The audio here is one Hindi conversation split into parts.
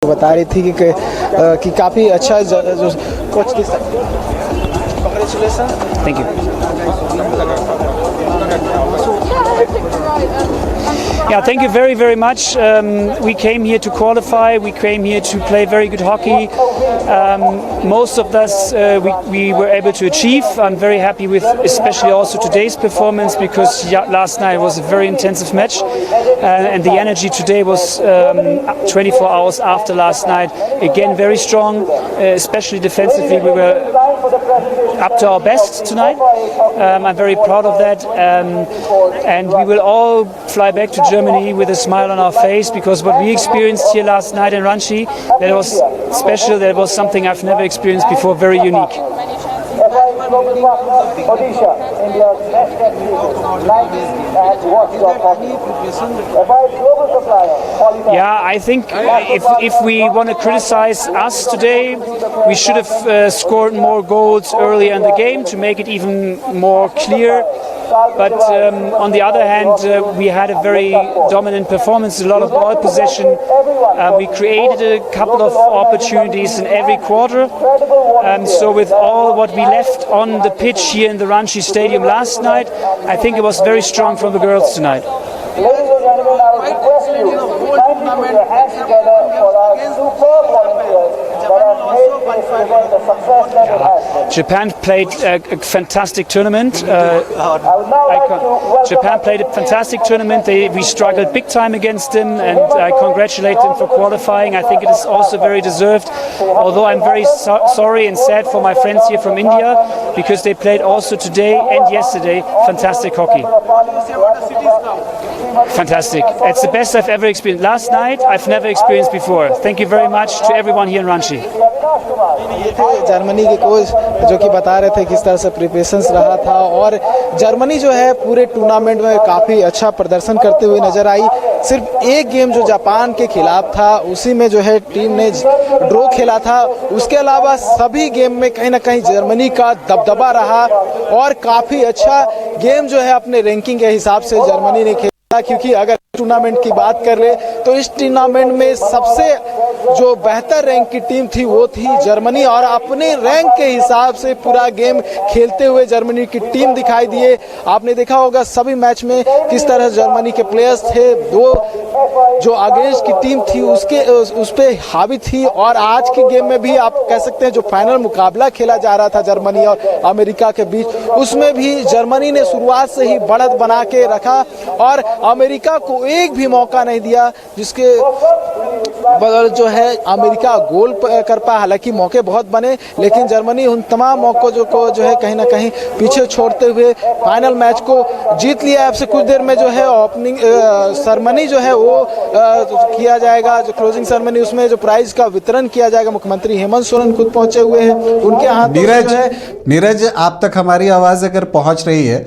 बता रही थी कि काफ़ी अच्छा जो कोच की congratulation. Thank you. Yeah, thank you very, very much. We came here to qualify. We came here to play very good hockey. Most of us we were able to achieve. I'm very happy with especially also today's performance because last night was a very intensive match. And the energy today was 24 hours after last night. Again, very strong, especially defensively. We were up to our best tonight. I'm very proud of that. And we will all fly back to Germany with a smile on our face because what we experienced here last night in Ranchi, that was special. That was something I've never experienced before, very unique. Yeah, I think if we want to criticize us today, we should have scored more goals earlier in the game to make it even more clear. But on the other hand, we had a very dominant performance, a lot of ball possession. We created a couple of opportunities in every quarter. So with all what we left on the pitch here in the Ranchi Stadium last night, I think it was very strong from the girls tonight. Japan played a fantastic tournament. Japan played a fantastic tournament. We struggled big time against them, and I congratulate them for qualifying. I think it is also very deserved. Although I'm very sorry and sad for my friends here from India because they played also today and yesterday fantastic hockey. Fantastic. It's the best I've ever experienced. Last night I've never experienced before. Thank you very much to everyone here in Ranchi. ये थे जर्मनी के कोच जो कि बता रहे थे किस तरह से प्रिपरेशंस रहा था और जर्मनी जो है पूरे टूर्नामेंट में काफ़ी अच्छा प्रदर्शन करते हुए नजर आई। सिर्फ एक गेम जो जापान के खिलाफ था उसी में जो है टीम ने ड्रॉ खेला था। उसके अलावा सभी गेम में कहीं ना कहीं जर्मनी का दबदबा रहा और काफ़ी अच्छा गेम जो है अपने रैंकिंग के हिसाब से जर्मनी ने खेला। क्योंकि अगर टूर्नामेंट की बात कर ले तो इस टूर्नामेंट में सबसे जो बेहतर रैंक की टीम थी वो थी जर्मनी और अपने रैंक के हिसाब से पूरा गेम खेलते हुए जर्मनी की टीम दिखाई दिए। आपने देखा होगा सभी मैच में किस तरह जर्मनी के प्लेयर्स थे, दो जो अगेंस्ट की टीम थी उस पे हावी थी और आज के गेम में भी आप कह सकते हैं जो फाइनल मुकाबला खेला जा रहा था जर्मनी और अमेरिका के बीच उसमें भी जर्मनी ने शुरुआत से ही बढ़त बना के रखा और अमेरिका को एक भी मौका नहीं दिया जिसके बदल जो है अमेरिका गोल कर पाया। हालांकि मौके बहुत बने लेकिन जर्मनी उन तमाम मौकों को जो है कहीं ना कहीं पीछे छोड़ते हुए फाइनल मैच को जीत लिया। आपसे कुछ देर में जो है ओपनिंग सेरेमनी जो है वो किया जाएगा, जो क्लोजिंग सेरेमनी उसमें जो प्राइज का वितरण किया जाएगा। मुख्यमंत्री हेमंत सोरेन खुद पहुंचे हुए हैं, उनके हाथ नीरज आप तक हमारी आवाज़ अगर पहुंच रही है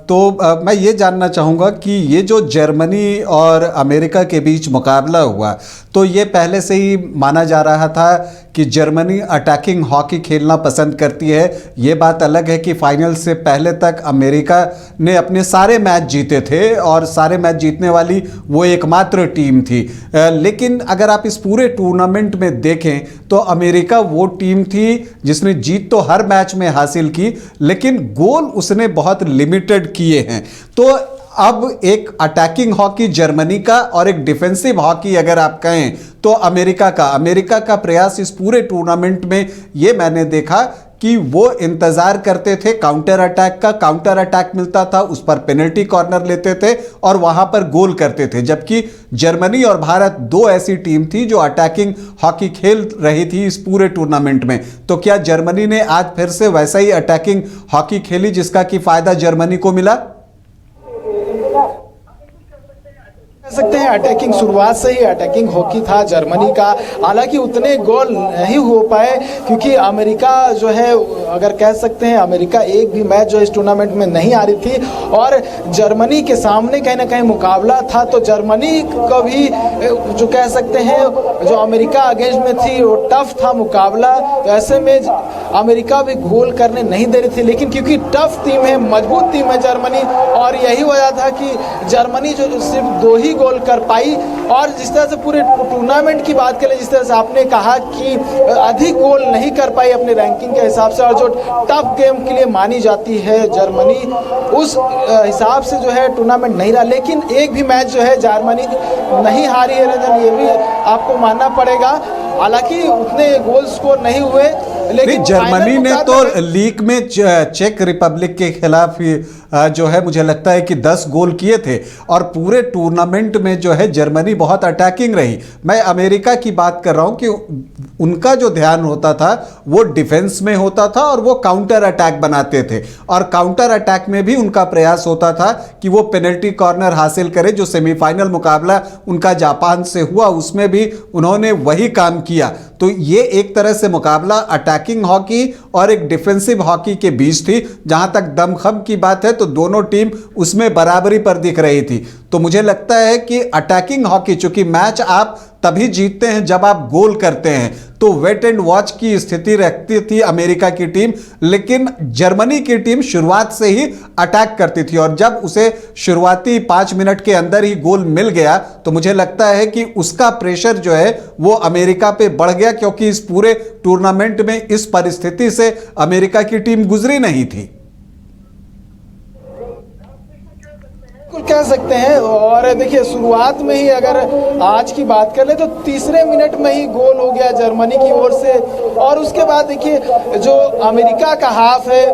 तो मैं ये जानना चाहूँगा कि ये जो जर्मनी और अमेरिका के बीच मुकाबला हुआ तो ये पहले से ही माना जा रहा था कि जर्मनी अटैकिंग हॉकी खेलना पसंद करती है। ये बात अलग है कि फाइनल से पहले तक अमेरिका ने अपने सारे मैच जीते थे और सारे मैच जीतने वाली वो एकमात्र टीम थी। लेकिन अगर आप इस पूरे टूर्नामेंट में देखें तो अमेरिका वो टीम थी जिसने जीत तो हर मैच में हासिल की लेकिन गोल उसने बहुत लिमिटेड किए हैं। तो अब एक अटैकिंग हॉकी जर्मनी का और एक डिफेंसिव हॉकी अगर आप कहें तो अमेरिका का प्रयास इस पूरे टूर्नामेंट में ये मैंने देखा कि वो इंतजार करते थे काउंटर अटैक मिलता था उस पर पेनल्टी कॉर्नर लेते थे और वहां पर गोल करते थे। जबकि जर्मनी और भारत दो ऐसी टीम थी जो अटैकिंग हॉकी खेल रही थी इस पूरे टूर्नामेंट में। तो क्या जर्मनी ने आज फिर से वैसा ही अटैकिंग हॉकी खेली जिसका कि फायदा जर्मनी को मिला? कह सकते हैं अटैकिंग शुरुआत से ही अटैकिंग हॉकी था जर्मनी का। हालांकि उतने गोल नहीं हो पाए क्योंकि अमेरिका जो है अगर कह सकते हैं अमेरिका एक भी मैच जो इस टूर्नामेंट में नहीं आ रही थी और जर्मनी के सामने कहीं ना कहीं मुकाबला था। तो जर्मनी का भी जो कह सकते हैं जो अमेरिका अगेंस्ट में थी वो टफ था मुकाबला। तो ऐसे में अमेरिका भी गोल करने नहीं दे रही थी लेकिन क्योंकि टफ टीम है, मजबूत टीम है जर्मनी और यही वजह था कि जर्मनी जो सिर्फ 2 ही गोल कर पाई। और जिस तरह से पूरे टूर्नामेंट की बात करें, जिस तरह से आपने कहा कि अधिक गोल नहीं कर पाई अपने रैंकिंग के हिसाब से, और जो टफ गेम के लिए मानी जाती है जर्मनी, उस हिसाब से जो है टूर्नामेंट नहीं रहा। लेकिन एक भी मैच जो है जर्मनी नहीं हारी है रंजन, ये भी आपको मानना पड़ेगा। हालांकि उतने गोल स्कोर नहीं हुए, लेकिन जर्मनी ने तो लीग में चेक रिपब्लिक के खिलाफ जो है मुझे लगता है कि 10 गोल किए थे, और पूरे टूर्नामेंट में जो है जर्मनी बहुत अटैकिंग रही। मैं अमेरिका की बात कर रहा हूं कि उनका जो ध्यान होता था वो डिफेंस में होता था और वो काउंटर अटैक बनाते थे, और काउंटर अटैक में भी उनका प्रयास होता था कि वो पेनल्टी कॉर्नर हासिल करे। जो सेमीफाइनल मुकाबला उनका जापान से हुआ उसमें भी उन्होंने वही काम किया। तो ये एक तरह से मुकाबला अटैकिंग हॉकी और एक डिफेंसिव हॉकी के बीच थी। जहां तक दमखम की बात है तो दोनों टीम उसमें बराबरी पर दिख रही थी। तो मुझे लगता है कि अटैकिंग हॉकी, चूंकि मैच आप तभी जीतते हैं जब आप गोल करते हैं, तो वेट एंड वॉच की स्थिति रखती थी अमेरिका की टीम। लेकिन जर्मनी की टीम शुरुआत से ही अटैक करती थी, और जब उसे शुरुआती 5 मिनट के अंदर ही गोल मिल गया तो मुझे लगता है कि उसका प्रेशर जो है वो अमेरिका पे बढ़ गया, क्योंकि इस पूरे टूर्नामेंट में इस परिस्थिति से अमेरिका की टीम गुजरी नहीं थी। कह सकते हैं। और देखिए, शुरुआत में ही अगर आज की बात कर ले तो तीसरे मिनट में ही गोल हो गया जर्मनी की ओर से। और उसके बाद देखिए, जो अमेरिका का हाफ है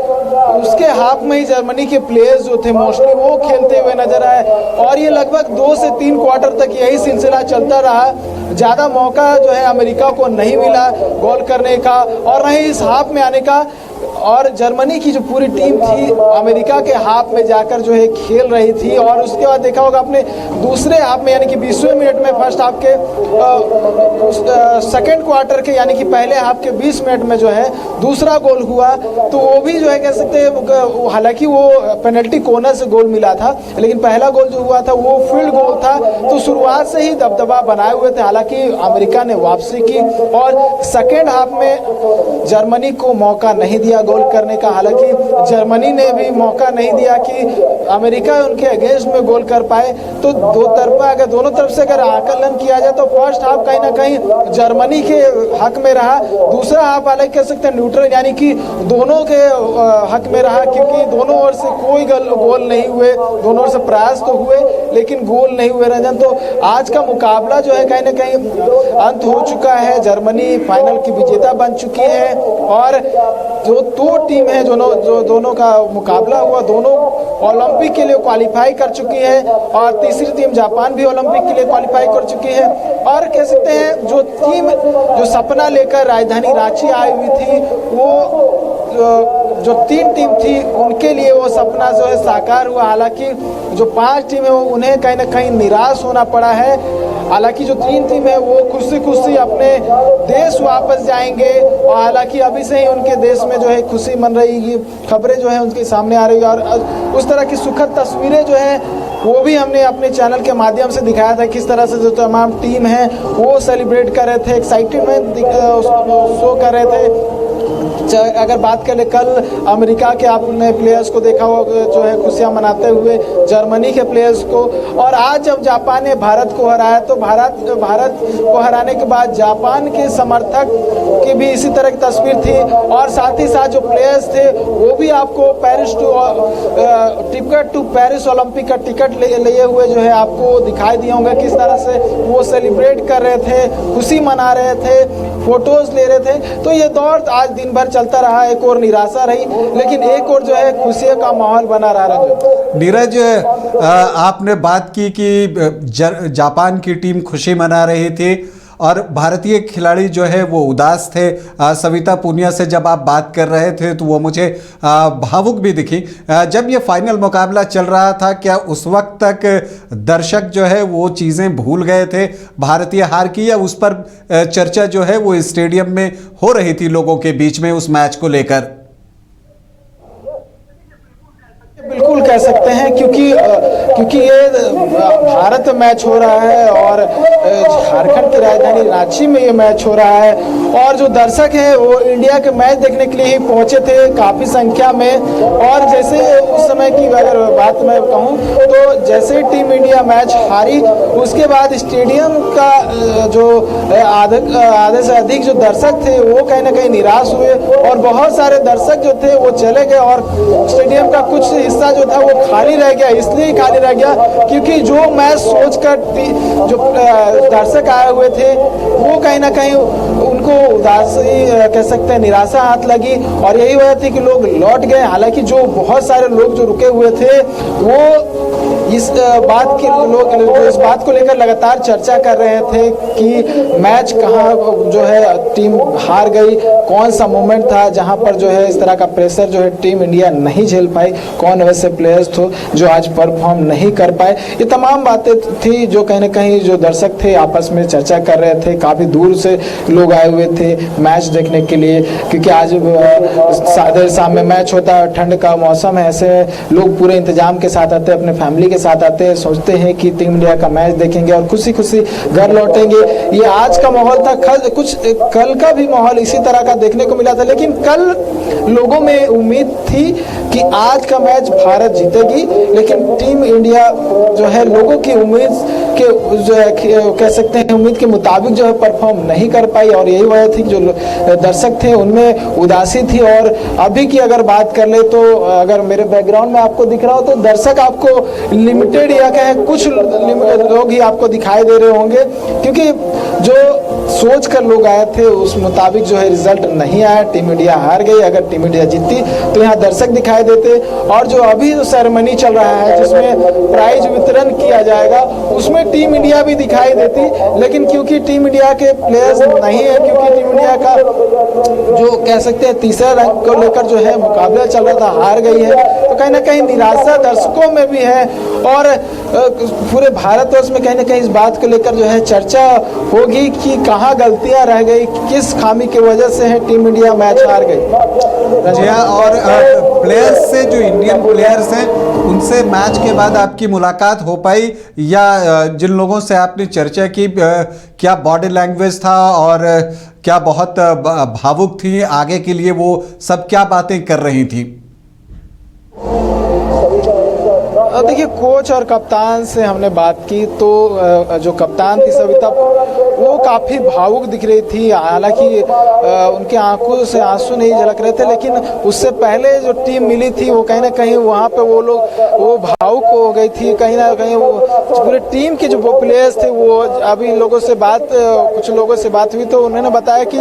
उसके हाफ में ही जर्मनी के प्लेयर्स जो थे मोस्टली वो खेलते हुए नजर आए, और ये लगभग 2 से 3 क्वार्टर तक यही सिलसिला चलता रहा। ज़्यादा मौका जो है अमेरिका को नहीं मिला गोल करने का, और नहीं इस हाफ में आने का। और जर्मनी की जो पूरी टीम थी अमेरिका के हाफ में जाकर जो है खेल रही थी। और उसके बाद देखा होगा आपने दूसरे हाफ में, यानी कि 20वें मिनट में, फर्स्ट हाफ के सेकेंड क्वार्टर के यानी कि पहले हाफ के 20 मिनट में जो है दूसरा गोल हुआ। तो वो भी जो है कह सकते हैं, हालांकि वो पेनल्टी कॉर्नर से गोल मिला था, लेकिन पहला गोल जो हुआ था वो फील्ड गोल था। तो शुरुआत से ही दबदबा बनाए हुए थे। हालांकि अमेरिका ने वापसी की और सेकेंड हाफ में जर्मनी को मौका नहीं दिया गोल करने का। हालांकि जर्मनी ने भी मौका नहीं दिया कि अमेरिका उनके अगेंस्ट में गोल कर पाए। तो दो तरफा, अगर दोनों तरफ से अगर आकलन किया जाए तो फर्स्ट हाफ कहीं ना कहीं जर्मनी के हक में रहा। दूसरा हाफ हालांकि कह सकते हैं न्यूट्रल, यानी कि दोनों के हक में रहा, क्योंकि दोनों ओर से कोई गोल नहीं हुए। दोनों ओर से प्रयास तो हुए लेकिन गोल नहीं हुए रंजन। तो आज का मुकाबला जो है कहीं ना कहीं अंत हो चुका है। जर्मनी फाइनल की विजेता बन चुकी है, और जो 2 टीम है जो दोनों का मुकाबला हुआ, दोनों ओलंपिक के लिए क्वालिफाई कर चुकी है, और तीसरी टीम जापान भी ओलंपिक के लिए क्वालिफाई कर चुकी है। और कह सकते हैं जो टीम जो सपना लेकर राजधानी रांची आई हुई थी, वो जो 3 टीम थी उनके लिए वो सपना जो है साकार हुआ। हालांकि जो 5 टीम है उन्हें कहीं ना कहीं निराश होना पड़ा है। हालांकि जो 3 टीम है वो खुशी खुशी अपने देश वापस जाएंगे, और हालांकि अभी से ही उनके देश में जो है खुशी मन रही है, खबरें जो है उनके सामने आ रही है। और उस तरह की सुखद तस्वीरें जो है वो भी हमने अपने चैनल के माध्यम से दिखाया था, किस तरह से जो तमाम टीम है वो सेलिब्रेट कर रहे थे, एक्साइटमेंट शो कर रहे थे। अगर बात करें कल अमेरिका के आपने प्लेयर्स को देखा हो जो है खुशियां मनाते हुए, जर्मनी के प्लेयर्स को। और आज जब जापान ने भारत को हराया तो भारत को हराने के बाद जापान के समर्थक की भी इसी तरह की तस्वीर थी, और साथ ही साथ जो प्लेयर्स थे वो भी आपको टिकट टू पेरिस ओलंपिक का टिकट लिए हुए जो है आपको दिखाई दिए होंगे, किस तरह से वो सेलिब्रेट कर रहे थे, खुशी मना रहे थे, फोटोज ले रहे थे। तो ये दौर आज दिन भर चलता रहा। एक और निराशा रही, लेकिन एक और जो है खुशी का माहौल बना रहा। नीरज, आपने बात की कि जापान की टीम खुशी मना रही थी और भारतीय खिलाड़ी जो है वो उदास थे। सविता पुनिया से जब आप बात कर रहे थे तो वो मुझे भावुक भी दिखी। जब ये फाइनल मुकाबला चल रहा था, क्या उस वक्त तक दर्शक जो है वो चीज़ें भूल गए थे भारतीय हार की, या उस पर चर्चा जो है वो स्टेडियम में हो रही थी लोगों के बीच में उस मैच को लेकर? बिल्कुल कह सकते हैं, क्योंकि ये भारत मैच हो रहा है और झारखंड की राजधानी रांची में ये मैच हो रहा है और जो दर्शक हैं वो इंडिया के मैच देखने के लिए ही पहुंचे थे काफ़ी संख्या में। और जैसे उस समय की अगर बात मैं कहूं तो जैसे टीम इंडिया मैच हारी उसके बाद स्टेडियम का जो आधे से अधिक जो दर्शक थे वो कहीं ना कहीं निराश हुए और बहुत सारे दर्शक जो थे वो चले गए और स्टेडियम का कुछ हिस्सा जो था वो खाली रह गया। इसलिए खाली रह गया क्योंकि जो मैच सोचकर जो दर्शक आए हुए थे वो कहीं ना कहीं उनको उदासी कह सकते हैं, निराशा हाथ लगी और यही वजह थी कि लोग लौट गए। हालांकि जो बहुत सारे लोग जो रुके हुए थे वो इस बात को लेकर लगातार चर्चा कर रहे थे कि मैच कहाँ जो है टीम हार गई, कौन सा मोमेंट था जहां पर जो है इस तरह का प्रेशर जो है टीम इंडिया नहीं झेल पाई, कौन वैसे प्लेयर्स थे जो आज परफॉर्म नहीं कर पाए। ये तमाम बातें थी जो कहीं ना कहीं जो दर्शक थे आपस में चर्चा कर रहे थे। काफ़ी दूर से लोग आए हुए थे मैच देखने के लिए क्योंकि आज देर शाम में मैच होता है, ठंड का मौसम है, ऐसे लोग पूरे इंतजाम के साथ आते हैं, अपने फैमिली के साथ आते हैं, सोचते हैं कि टीम इंडिया का मैच देखेंगे और खुशी खुशी घर लौटेंगे। ये आज का माहौल था। कल का भी माहौल इसी तरह का देखने को मिला था, लेकिन कल लोगों में उम्मीद थी कि आज का मैच भारत जीतेगी, लेकिन टीम इंडिया जो है लोगों की उम्मीद के जो है कह सकते हैं उम्मीद के मुताबिक जो है परफॉर्म नहीं कर पाई और यही वजह थी जो दर्शक थे उनमें उदासी थी। और अभी की अगर बात कर ले तो अगर मेरे बैकग्राउंड में आपको दिख रहा हो तो दर्शक आपको लिमिटेड या कहे कुछ लोग ही आपको दिखाई दे रहे होंगे क्योंकि जो सोच कर लोग आए थे उस मुताबिक जो है रिजल्ट नहीं आया। टीम इंडिया हार गई। अगर टीम इंडिया जीतती तो यहाँ दर्शक दिखाई देते और जो अभी जो सेरेमनी चल रहा है जिसमें प्राइज वितरण किया जाएगा उसमें टीम इंडिया भी दिखाई देती, लेकिन क्योंकि टीम इंडिया के प्लेयर्स नहीं है, क्योंकि टीम इंडिया का जो कह सकते हैं तीसरा रैंक को लेकर जो है मुकाबला चल रहा था हार गई है, तो कहीं ना कहीं निराशा दर्शकों में भी है और पूरे भारतवर्ष में कहीं ना कहीं इस बात को लेकर जो है चर्चा होगी कि कहाँ गलतियां रह गई, किस खामी की वजह से है टीम इंडिया मैच हार गई। जी हाँ, और प्लेयर्स से जो इंडियन प्लेयर्स हैं उनसे मैच के बाद आपकी मुलाकात हो पाई या जिन लोगों से आपने चर्चा की क्या बॉडी लैंग्वेज था और क्या बहुत भावुक थी आगे के लिए, वो सब क्या बातें कर रही थी? देखिए कोच और कप्तान से हमने बात की तो जो कप्तान थी सविता वो काफ़ी भावुक दिख रही थी। हालांकि उनके आंखों से आंसू नहीं झलक रहे थे, लेकिन उससे पहले जो टीम मिली थी वो कहीं ना कहीं वहाँ पे वो भावुक हो गई थी। कहीं ना कहीं वो पूरे टीम के जो प्लेयर्स थे वो अभी कुछ लोगों से बात हुई तो उन्होंने बताया कि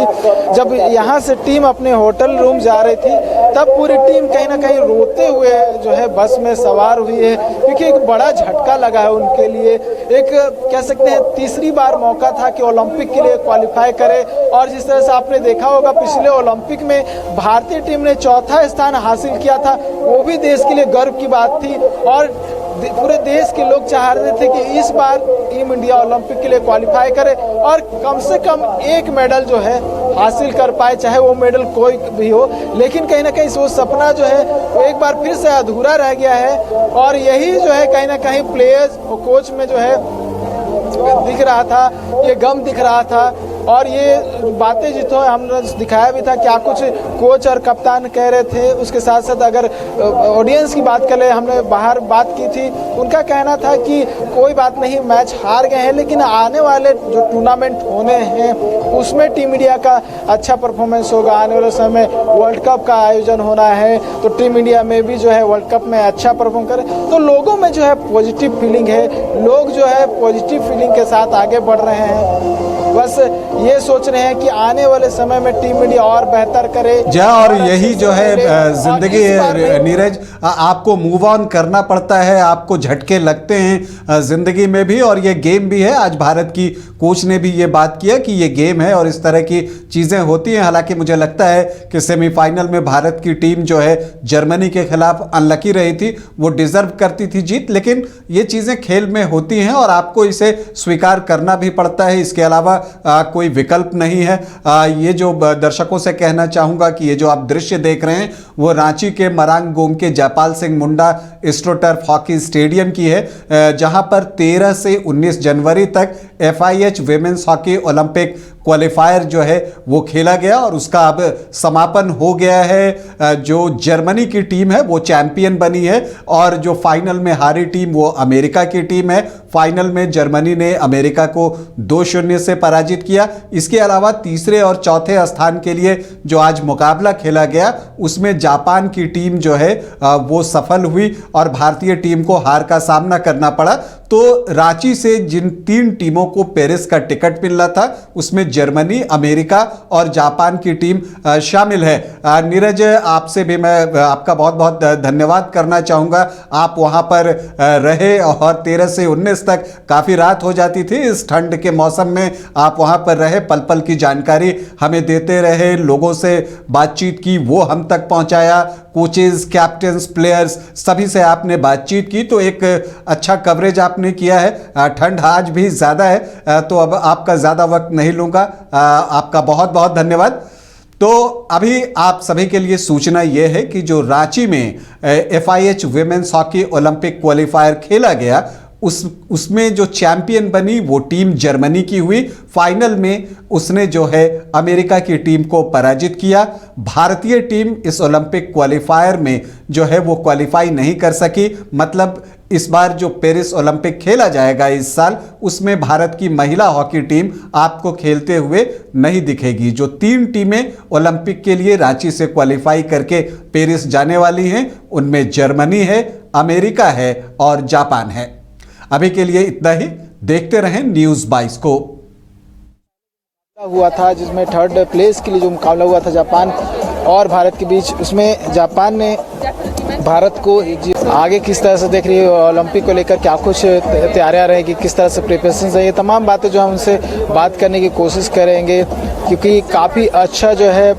जब यहाँ से टीम अपने होटल रूम जा रही थी तब पूरी टीम कहीं ना कहीं रोते हुए जो है बस में सवार हुई है क्योंकि एक बड़ा झटका लगा है उनके लिए। एक कह सकते हैं तीसरी बार मौका था कि ओलंपिक के लिए क्वालिफाई करे और जिस तरह से आपने देखा होगा पिछले ओलंपिक में भारतीय टीम ने चौथा स्थान हासिल किया था, वो भी देश के लिए गर्व की बात थी और पूरे देश के लोग चाह रहे थे कि इस बार टीम इंडिया ओलंपिक के लिए क्वालिफाई करे और कम से कम एक मेडल जो है हासिल कर पाए, चाहे वो मेडल कोई भी हो। लेकिन कहीं ना कहीं वो सपना जो है वो एक बार फिर से अधूरा रह गया है और यही जो है कहीं ना कहीं प्लेयर्स और कोच में जो है दिख रहा था, ये गम दिख रहा था और ये बातें जितो हमने दिखाया भी था क्या कुछ कोच और कप्तान कह रहे थे। उसके साथ साथ अगर ऑडियंस की बात करें, हमने बाहर बात की थी, उनका कहना था कि कोई बात नहीं मैच हार गए हैं लेकिन आने वाले जो टूर्नामेंट होने हैं उसमें टीम इंडिया का अच्छा परफॉर्मेंस होगा। आने वाले समय वर्ल्ड कप का आयोजन होना है तो टीम इंडिया में भी जो है वर्ल्ड कप में अच्छा परफॉर्म करे। तो लोगों में जो है पॉजिटिव फीलिंग है, लोग जो है पॉजिटिव फीलिंग के साथ आगे बढ़ रहे हैं, बस ये सोच रहे हैं कि आने वाले समय में टीम इंडिया और बेहतर करे। और यही जो है जिंदगी नीरज, आपको मूव ऑन करना पड़ता है, आपको झटके लगते हैं जिंदगी में भी और ये गेम भी है। आज भारत की कोच ने भी ये बात किया कि ये गेम है और इस तरह की चीज़ें होती हैं। हालांकि मुझे लगता है कि सेमीफाइनल में भारत की टीम जो है जर्मनी के खिलाफ अनलकी रही थी, वो डिजर्व करती थी जीत, लेकिन ये चीज़ें खेल में होती हैं और आपको इसे स्वीकार करना भी पड़ता है। इसके अलावा कोई कोई विकल्प नहीं है। ये जो दर्शकों से कहना चाहूँगा कि ये जो आप दृश्य देख रहे हैं वो रांची के मरांगगोम के Jaipal Singh Munda astroturf hockey stadium की है, जहां पर 13 से 19 जनवरी तक FIH women's hockey Olympic qualifier जो है वो खेला गया और उसका अब समापन हो गया है। जो जर्मनी की टीम है वो चैंपियन बनी है और जो फाइनल में हारी टीम वो अमेरिका की टीम है। फाइनल में जर्मनी ने अमेरिका को 2-0 से पराजित किया। इसके अलावा तीसरे और चौथे स्थान के लिए जो आज मुकाबला खेला गया उसमें जापान की टीम जो है वो सफल हुई और भारतीय टीम को हार का सामना करना पड़ा। तो रांची से जिन 3 टीमों को पेरिस का टिकट मिल रहा था उसमें जर्मनी, अमेरिका और जापान की टीम शामिल है। नीरज, आपसे भी मैं आपका बहुत बहुत धन्यवाद करना चाहूँगा। आप वहाँ पर रहे और 13 से 19 तक काफ़ी रात हो जाती थी। इस ठंड के मौसम में आप वहाँ पर रहे, पल पल की जानकारी हमें देते रहे, लोगों से बातचीत की वो हम तक पहुँचाया, कोचेज, कैप्टन्स, प्लेयर्स सभी से आपने बातचीत की, तो एक अच्छा कवरेज आपने किया है। ठंड आज भी ज़्यादा है तो अब आपका ज़्यादा वक्त नहीं लूँगा। आपका बहुत बहुत धन्यवाद। तो अभी आप सभी के लिए सूचना यह है कि जो रांची में FIH women's hockey Olympic qualifier खेला गया उसमें जो चैंपियन बनी वो टीम जर्मनी की हुई। फाइनल में उसने जो है अमेरिका की टीम को पराजित किया। भारतीय टीम इस ओलंपिक क्वालिफायर में जो है वो क्वालिफाई नहीं कर सकी। मतलब इस बार जो पेरिस ओलंपिक खेला जाएगा इस साल उसमें भारत की महिला हॉकी टीम आपको खेलते हुए नहीं दिखेगी। जो 3 टीमें ओलंपिक के लिए रांची से क्वालिफाई करके पेरिस जाने वाली हैं उनमें जर्मनी है, अमेरिका है और जापान है। अभी के लिए इतना ही। देखते रहें न्यूज़ 22 को। हुआ था जिसमें 3rd प्लेस के लिए जो मुकाबला हुआ था जापान और भारत के बीच, उसमें जापान ने भारत को आगे किस तरह से देख रही है, ओलंपिक को लेकर क्या कुछ तैयारियां रहेगी, किस तरह से प्रिपरेशन है, ये तमाम बातें जो हम उनसे बात करने की कोशिश करेंगे क्योंकि काफ़ी अच्छा जो है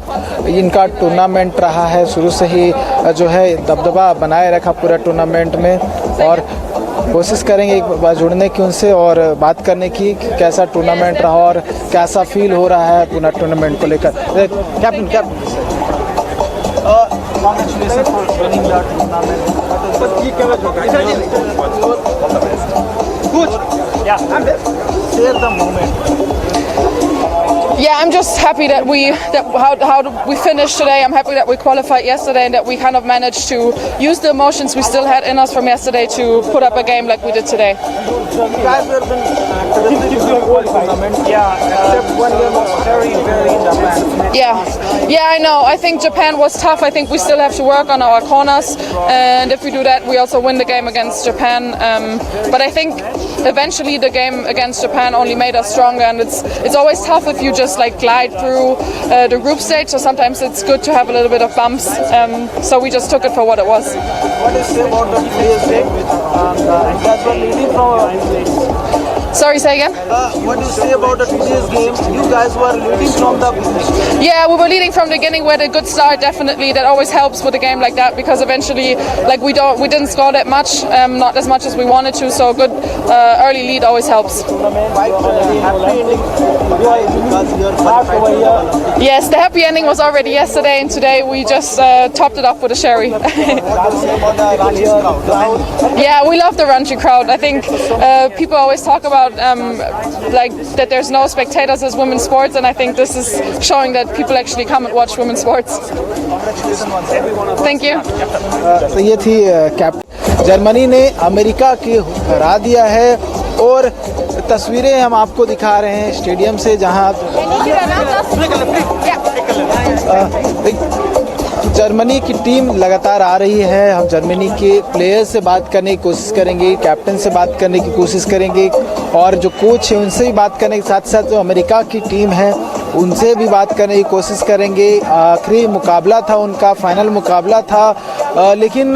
इनका टूर्नामेंट रहा है। शुरू से ही जो है दबदबा बनाए रखा पूरा टूर्नामेंट में और कोशिश करेंगे एक बार जुड़ने की उनसे और बात करने की कैसा टूर्नामेंट रहा और कैसा फील हो रहा है पूरा टूर्नामेंट को लेकर। Captain congratulations for winning the tournament. Coach, yeah, share the moment. Yeah, I'm just happy that how we finished today. I'm happy that we qualified yesterday and that we kind of managed to use the emotions we still had in us from yesterday to put up a game like we did today. You guys have been tournament. Yeah, except one game was very Japan. Yeah, I know. I think Japan was tough. I think we still have to work on our corners, and if we do that, we also win the game against Japan. But I think eventually the game against Japan only made us stronger, and it's always tough if you just like glide through the group stage. So sometimes it's good to have a little bit of bumps. So we just took it for what it was. What do you say about the today's game? You guys were leading from. Sorry, say again. What do you say about the today's game? You guys were leading from the beginning. Yeah, we were leading from the beginning. We had a good start. Definitely, that always helps with a game like that because eventually, like we didn't score that much, not as much as we wanted to. So a good early lead always helps. Yes, the happy ending was already yesterday, and today we just topped it off with a sherry. Yeah, we love the Ranchi crowd. I think people always talk about like that there's no spectators as women's sports, and I think this is showing that people actually come and watch women's sports. Thank you. तो ये थी कैप्टन। जर्मनी ने अमेरिका की हरा दिया है और तस्वीरें हम आपको दिखा रहे हैं स्टेडियम से जहां जर्मनी की टीम लगातार आ रही है। हम जर्मनी के प्लेयर से बात करने की कोशिश करेंगे, कैप्टन से बात करने की कोशिश करेंगे और जो कोच है उनसे भी बात करने के साथ साथ जो अमेरिका की टीम है उनसे भी बात करने की कोशिश करेंगे। आखिरी मुकाबला था उनका, फाइनल मुकाबला था, लेकिन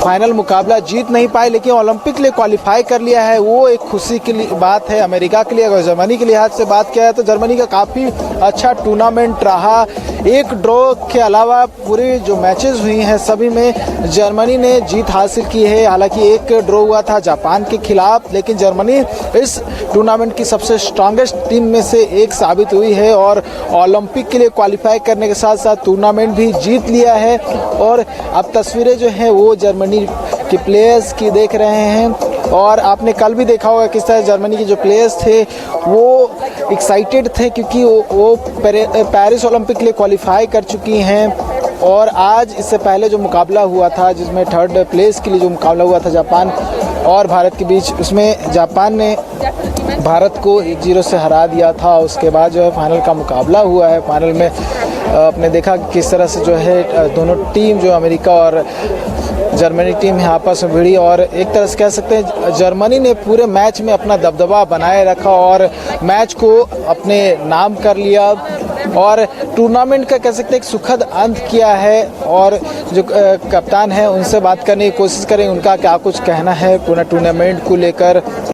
फाइनल मुकाबला जीत नहीं पाए, लेकिन ओलंपिक के लिए क्वालिफाई कर लिया है। वो एक खुशी की बात है अमेरिका के लिए। अगर जर्मनी के लिहाज से बात किया है तो जर्मनी का काफ़ी अच्छा टूर्नामेंट रहा। एक ड्रॉ के अलावा पूरी जो मैचेस हुई हैं सभी में जर्मनी ने जीत हासिल की है। हालांकि एक ड्रॉ हुआ था जापान के खिलाफ, लेकिन जर्मनी इस टूर्नामेंट की सबसे स्ट्रांगेस्ट टीम में से एक साबित हुई है और ओलंपिक के लिए क्वालिफाई करने के साथ साथ टूर्नामेंट भी जीत लिया है। और अब तस्वीरें जो हैं वो जर्मनी के प्लेयर्स की देख रहे हैं और आपने कल भी देखा होगा किस तरह जर्मनी के जो प्लेयर्स थे वो एक्साइटेड थे क्योंकि वो पेरिस ओलंपिक के लिए क्वालिफाई कर चुकी हैं। और आज इससे पहले जो मुकाबला हुआ था जिसमें थर्ड प्लेस के लिए जो मुकाबला हुआ था जापान और भारत के बीच, उसमें जापान ने भारत को 1-0 से हरा दिया था। उसके बाद जो है फाइनल का मुकाबला हुआ है। फाइनल में आपने देखा किस तरह से जो है दोनों टीम जो अमेरिका और जर्मनी टीम है आपस में भिड़ी और एक तरह से कह सकते हैं जर्मनी ने पूरे मैच में अपना दबदबा बनाए रखा और मैच को अपने नाम कर लिया और टूर्नामेंट का कह सकते हैं एक सुखद अंत किया है। और जो कप्तान हैं उनसे बात करने की कोशिश करें, उनका क्या कुछ कहना है पूरा टूर्नामेंट को लेकर।